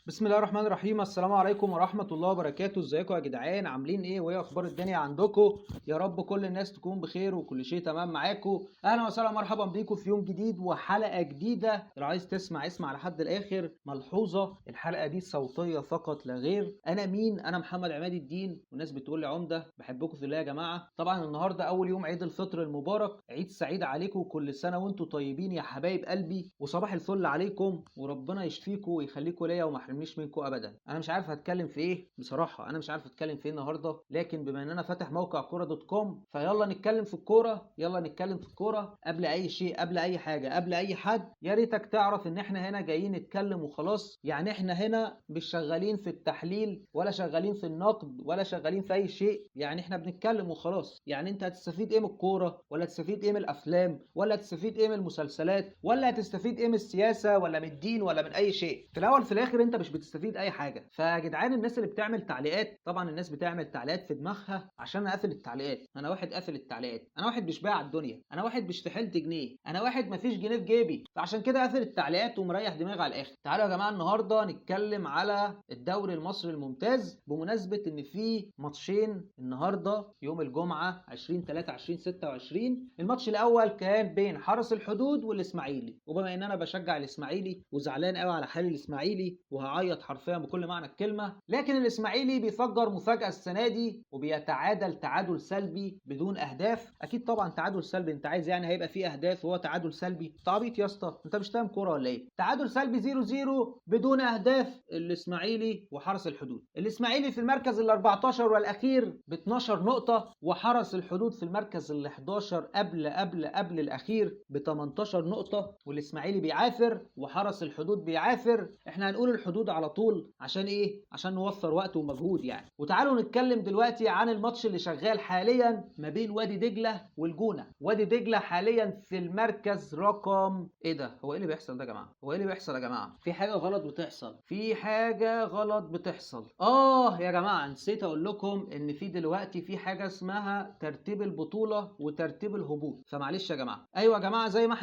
بسم الله الرحمن الرحيم. السلام عليكم ورحمة الله وبركاته. ازيكم يا جدعان؟ عاملين ايه وايه اخبار الدنيا عندكم؟ يا رب كل الناس تكون بخير وكل شيء تمام معاكم. اهلا وسهلا مرحبا بيكم في يوم جديد وحلقة جديدة. لو عايز تسمع اسمع لحد الاخر. ملحوظة، الحلقة دي صوتية فقط لا غير. انا مين؟ انا محمد عماد الدين، والناس بتقول لي عمدة. بحبكم في الله يا جماعة. طبعا النهاردة اول يوم عيد الفطر المبارك، عيد سعيد عليكم، كل سنة وانتم طيبين يا حبايب قلبي، وصباح الفل عليكم، وربنا يشفيكم ويخليكم ليا وما يحرمنيش منكم ابدا. انا مش عارف هتكلم في ايه بصراحه، انا مش عارف اتكلم في ايه النهارده، لكن بما ان انا فاتح موقع كوره دوت كوم فيلا نتكلم في الكوره. يلا نتكلم في الكوره. قبل اي شيء، قبل اي حاجه، قبل اي حد، يا ريتك تعرف ان احنا هنا جايين نتكلم وخلاص. يعني احنا هنا مش شغالين في التحليل ولا شغالين في النقد ولا شغالين في اي شيء. يعني احنا بنتكلم وخلاص. يعني انت هتستفيد ايه من الكوره؟ ولا هتستفيد ايه من الافلام؟ ولا هتستفيد ايه من المسلسلات؟ ولا هتستفيد ايه من السياسه ولا من الدين ولا من اي شيء؟ في الاول في الاخر انت مش بتستفيد اي حاجه. فيا جدعان، الناس اللي بتعمل تعليقات، طبعا الناس بتعمل تعليقات في دماغها عشان اقفل التعليقات. انا واحد قافل التعليقات، انا واحد مش بايع الدنيا، انا واحد مش تحلت جنيه، انا واحد مفيش جنيه في جيبي، فعشان كده قافل التعليقات ومريح دماغي على الاخر. تعالوا يا جماعه النهارده نتكلم على الدوري المصري الممتاز، بمناسبه ان في ماتشين النهارده يوم الجمعه 20/3/2026. الماتش الاول كان بين حرس الحدود والاسماعيلي، وبما ان انا بشجع الاسماعيلي وزعلان قوي على حال الاسماعيلي وهعيط حرفيا بكل معنى الكلمه، لكن الاسماعيلي بيفجر مفاجاه السنه دي وبيتعادل تعادل سلبي بدون اهداف. اكيد طبعا تعادل سلبي، انت عايز يعني هيبقى فيه اهداف وهو تعادل سلبي؟ تعبيط يا اسطى، انت مش فاهم كوره ولا ايه؟ تعادل سلبي 0-0 بدون اهداف. الاسماعيلي وحرس الحدود، الاسماعيلي في المركز ال 14 والاخير ب 12 نقطه، وحرس الحدود في المركز ال 11 قبل الاخير ب 18 نقطه. والاسماعيلي بيعافر وحرس الحدود بيعافر. احنا هنقول الحدود على طول عشان ايه؟ عشان نوفر وقت ومجهود يعني. وتعالوا نتكلم دلوقتي عن الماتش اللي شغال حاليا ما بين وادي دجله والجونه. وادي دجله حاليا في المركز رقم ايه ده؟ هو ايه اللي بيحصل ده يا جماعه؟ هو ايه اللي بيحصل يا جماعه؟ في حاجه غلط بتحصل، في حاجه غلط بتحصل. يا جماعه، نسيت اقول لكم ان في دلوقتي في حاجه اسمها ترتيب البطوله وترتيب الهبوط. فمعلش يا جماعه. ايوه يا جماعه، زي ما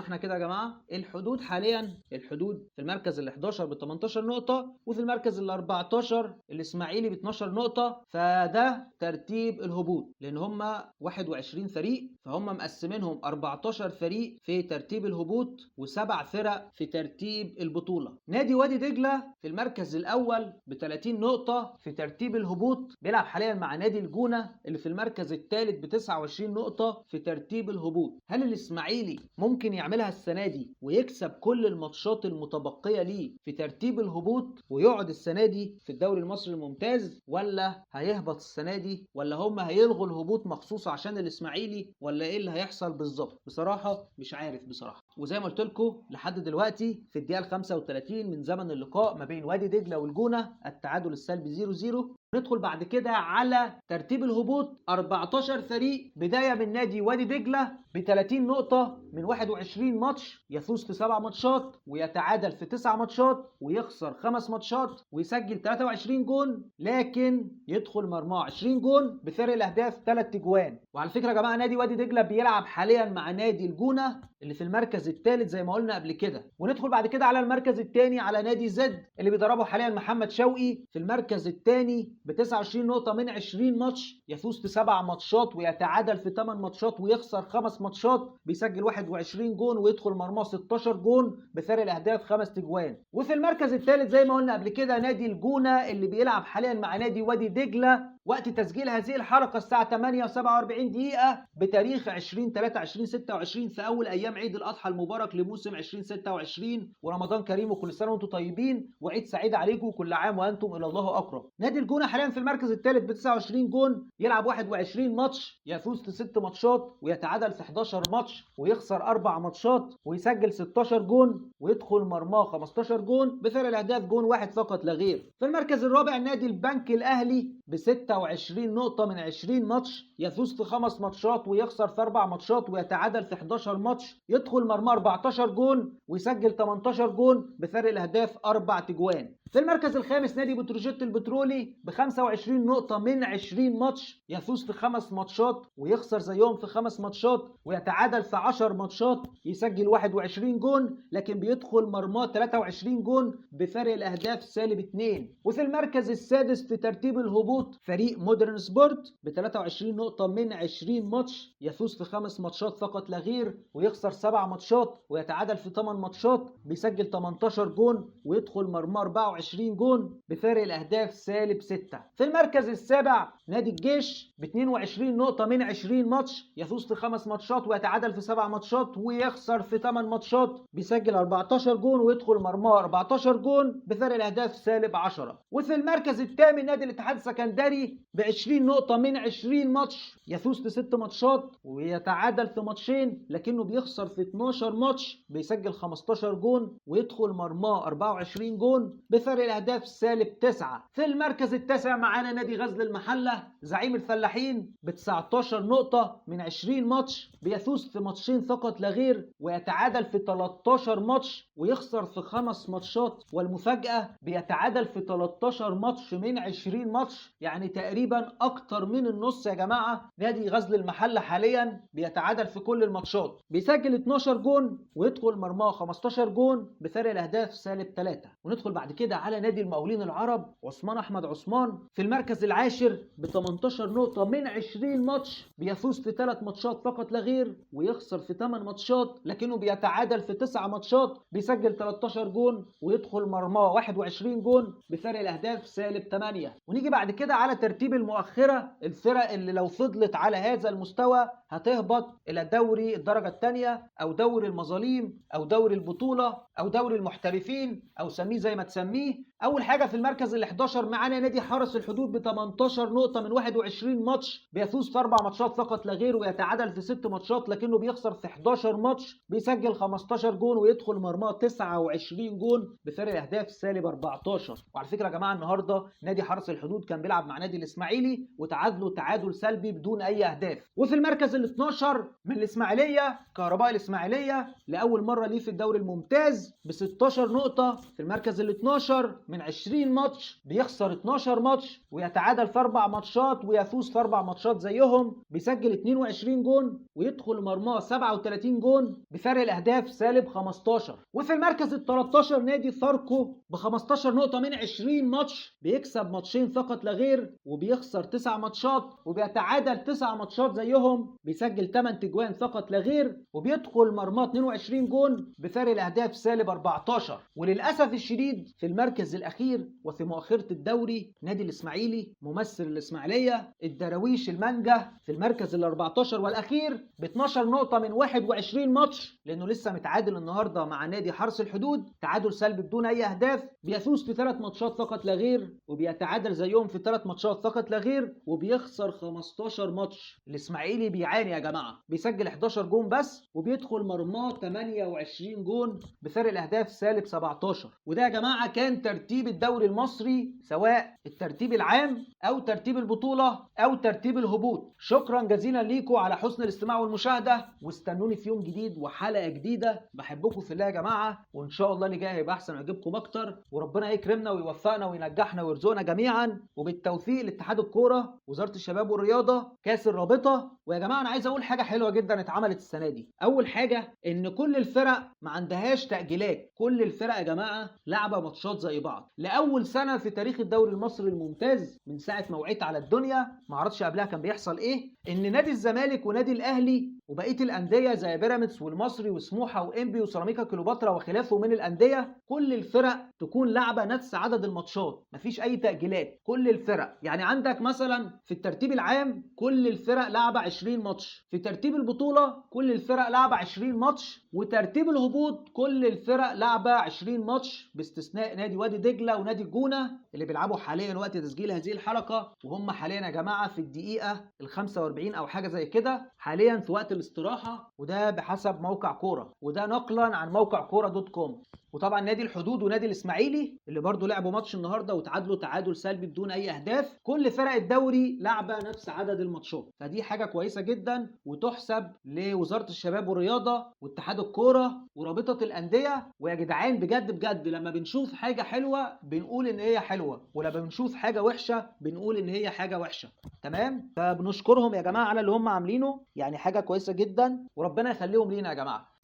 احنا كده يا جماعه. الحدود حاليا، الحدود في المركز ال 11 ب 18 نقطه، وفي المركز ال 14 الاسماعيلي ب 12 نقطه. فده ترتيب الهبوط، لان هم 21 فريق، فهم مقسمينهم 14 فريق في ترتيب الهبوط وسبع فرق في ترتيب البطوله. نادي وادي دجله في المركز الاول ب 30 نقطه في ترتيب الهبوط، بيلعب حاليا مع نادي الجونه اللي في المركز الثالث ب 29 نقطه في ترتيب الهبوط. هل الاسماعيلي ممكن يعملها السنه دي ويكسب كل الماتشات المتبقيه ليه في ترتيب الهبوط ويقعد السنه دي في الدوري المصري الممتاز، ولا هيهبط السنه دي، ولا هم هيلغوا الهبوط مخصوص عشان الاسماعيلي، ولا ايه اللي هيحصل بالظبط؟ بصراحه مش عارف بصراحه. وزي ما قلت لكم لحد دلوقتي في الدقيقه 35 من زمن اللقاء ما بين وادي دجله والجونه التعادل السلبي 0-0. ندخل بعد كده على ترتيب الهبوط. 14 فريق بدايه من نادي وادي دجله ب 30 نقطه من 21 ماتش، يفوز في 7 ماتشات ويتعادل في 9 ماتشات ويخسر 5 ماتشات ويسجل 23 جون، لكن يدخل مرماه 20 جون بفرق الاهداف 3 اجوان. وعلى فكره يا جماعه، نادي وادي دجله بيلعب حاليا مع نادي الجونه اللي في المركز الثالث زي ما قلنا قبل كده. وندخل بعد كده على المركز الثاني على نادي زد اللي بيدربه حاليا محمد شوقي في المركز الثاني ب 29 نقطه من 20 ماتش، يفوز في 7 ماتشات ويتعادل في 8 ماتشات ويخسر 5 ماتشات، بيسجل 21 جون ويدخل مرماه 16 جون بفرق الاهداف 5 اجوان. وفي المركز الثالث زي ما قلنا قبل كده نادي الجونه اللي بيلعب حاليا مع نادي وادي دجله. وقت تسجيل هذه الحلقه الساعه 8:47 دقيقه بتاريخ 20/3/2026 في اول ايام عيد الاضحى المبارك لموسم 2026. ورمضان كريم وكل سنه وانتم طيبين وعيد سعيد عليكم وكل عام وانتم الى الله اقرب. نادي الجونه حاليا في المركز الثالث ب 29 جون، يلعب 21 ماتش، يفوز في 6 ماتشات ويتعادل في 11 ماتش ويخسر 4 ماتشات ويسجل 16 جون ويدخل مرماه 15 جون بفرق الاهداف جون واحد فقط لا غير. في المركز الرابع نادي البنك الاهلي ب 26 نقطة من 20 ماتش، يفوز في 5 ماتشات ويخسر في 4 ماتشات ويتعادل في 11 ماتش، يدخل مرمى 14 جون ويسجل 18 جون بفرق الاهداف 4 تجوان. في المركز الخامس نادي بتروجيت البترولي ب 25 نقطة من 20 ماتش، يفوز في 5 ماتشات ويخسر زيهم في 5 ماتشات ويتعادل في 10 ماتشات، يسجل 21 جون لكن بيدخل مرمى 23 جون بفرق الاهداف -2. وفي المركز السادس في ترتيب الهبوط فريق مودرن سبورت ب 23 نقطة من 20 ماتش، يفوز في 5 ماتشات فقط لا غير ويخسر 7 ماتشات ويتعادل في 8 ماتشات، بيسجل 18 جون ويدخل مرمى 24 جون بفارق الاهداف -6. في المركز السابع نادي الجيش ب 22 نقطة من 20 ماتش، يفوز في 5 ماتشات ويتعادل في 7 ماتشات ويخسر في 8 ماتشات، بيسجل 14 جون ويدخل مرمى 14 جون بفارق الاهداف -10. وفي المركز الثامن نادي الاتحاد السكندري ب 20 نقطة من 20 ماتش، يفوز في 6 ماتشات ويتعادل في ماتشين لكنه بيخسر في 12 ماتش، بيسجل 15 جون ويدخل مرمى 24 جون بفرق الاهداف -9. في المركز التاسع معانا نادي غزل المحله زعيم الفلاحين ب 19 نقطه من 20 ماتش، بيفوز في ماتشين فقط لا غير ويتعادل في 13 ماتش ويخسر في 5 ماتشات، والمفاجاه بيتعادل في 13 ماتش من 20 ماتش، يعني تقريبا اكتر من النص يا جماعه. نادي غزل المحله حاليا بيتعادل في كل الماتشات، بيسجل 12 جون ويدخل مرماه 15 جون بفرق الاهداف -3. وندخل بعد كده على نادي المقاولين العرب عثمان احمد عثمان في المركز العاشر ب 18 نقطة من 20 ماتش، بيفوز في 3 ماتشات فقط لا غير ويخسر في 8 ماتشات لكنه بيتعادل في 9 ماتشات، بيسجل 13 جون ويدخل مرماه 21 جون بفرق الاهداف -8. ونيجي بعد كده على ترتيب المؤخرة، الفرق اللي لو فضلت على هذا المستوى هتهبط الى دوري الدرجة الثانية او دوري المظاليم او دوري البطولة او دوري المحترفين او سميه زي ما تسميه. اول حاجه في المركز ال11 معانا نادي حرس الحدود ب 18 نقطه من 21 ماتش، بيفوز في 4 ماتشات فقط لا غير ويتعادل في 6 ماتشات لكنه بيخسر في 11 ماتش، بيسجل 15 جون ويدخل مرماه 29 جون بفرق اهداف -14. وعلى فكره يا جماعه النهارده نادي حرس الحدود كان بيلعب مع نادي الاسماعيلي وتعادلوا تعادل سلبي بدون اي اهداف. وفي المركز ال12 من الاسماعيليه كهرباء الاسماعيليه لاول مره ليه في الدوري الممتاز ب 16 نقطه في المركز ال12 من 20 ماتش، بيخسر 12 ماتش ويتعادل في 4 ماتشات ويفوز في 4 ماتشات زيهم، بيسجل 22 جون ويدخل مرماه 37 جون بفرق الاهداف -15. وفي المركز ال13 نادي فاركو ب 15 نقطة من 20 ماتش، بيكسب ماتشين فقط لا غير وبيخسر 9 ماتشات وبيتعادل 9 ماتشات زيهم، بيسجل 8 تجوان فقط لا غير وبيدخل مرماه 22 جون بفرق الاهداف -14. وللاسف الشديد في المركز الاخير وفي مؤخرة الدوري نادي الاسماعيلي ممثل الاسماعيلية الدراويش المانجا في المركز ال14 والاخير ب 12 نقطة من 21 ماتش، لانه لسه متعادل النهارده مع نادي حرس الحدود تعادل سلبي بدون اي اهداف، بيفوز في 3 ماتشات فقط لا غير وبيتعادل زيهم في 3 ماتشات فقط لا غير وبيخسر 15 ماتش. الاسماعيلي بيعاني يا جماعة، بيسجل 11 جون بس وبيدخل مرماه 28 جون بفرق الاهداف -17. وده يا جماعة كان ترتيب الدوري المصري سواء الترتيب العام او ترتيب البطولة او ترتيب الهبوط. شكرا جزيلا ليكم على حسن الاستماع والمشاهدة، واستنوني في يوم جديد وحلقة جديدة. بحبكم في الله يا جماعة، وان شاء الله اللي جاي هيبقى احسن ويعجبكم اكتر، وربنا يكرمنا ويوفقنا وينجحنا ويرزقنا جميعا، وبالتوفيق لاتحاد الكورة، وزارة الشباب والرياضة، كاس الرابطة. ويا جماعة انا عايز اقول حاجة حلوة جدا اتعملت السنة دي. اول حاجة ان كل الفرق ما عندهاش تأجيلات، كل الفرق يا جماعة لعبة ماتشات زي بعض لأول سنة في تاريخ الدوري المصري الممتاز من ساعة ما وعيت على الدنيا. ما عرضش قبلها كان بيحصل ايه، ان نادي الزمالك ونادي الاهلي وبقيه الانديه زي بيراميدز والمصري وسموحه وانبي وسيراميكا كليوباترا وخلافه من الانديه، كل الفرق تكون لعبه نفس عدد الماتشات، مفيش اي تاجيلات. كل الفرق يعني عندك مثلا في الترتيب العام كل الفرق لعبه 20 ماتش، في ترتيب البطوله كل الفرق لعبه 20 ماتش، وترتيب الهبوط كل الفرق لعبه 20 ماتش باستثناء نادي وادي دجله ونادي الجونه اللي بيلعبوا حاليا وقت تسجيل هذه الحلقه، وهم حاليا يا جماعه في الدقيقه ال45 او حاجه زي كده حاليا في وقت الاستراحه، وده بحسب موقع كوره، وده نقلا عن موقع كوره.com. وطبعا نادي الحدود ونادي الاسماعيلي اللي برضو لعبوا ماتش النهارده وتعادلوا تعادل سلبي بدون اي اهداف. كل فرق الدوري لعبه نفس عدد الماتشات، فدي حاجه كويسه جدا وتحسب لوزاره الشباب والرياضه واتحاد الكوره ورابطه الانديه. ويا جدعان بجد بجد لما بنشوف حاجه حلوه بنقول ان هي حلوه، ولما بنشوف حاجه وحشه بنقول ان هي حاجه وحشه. تمام، فبنشكرهم يا جماعه على اللي هم عاملينه، يعني حاجه كويسه جدا وربنا يخليهم لينا يا جماعه.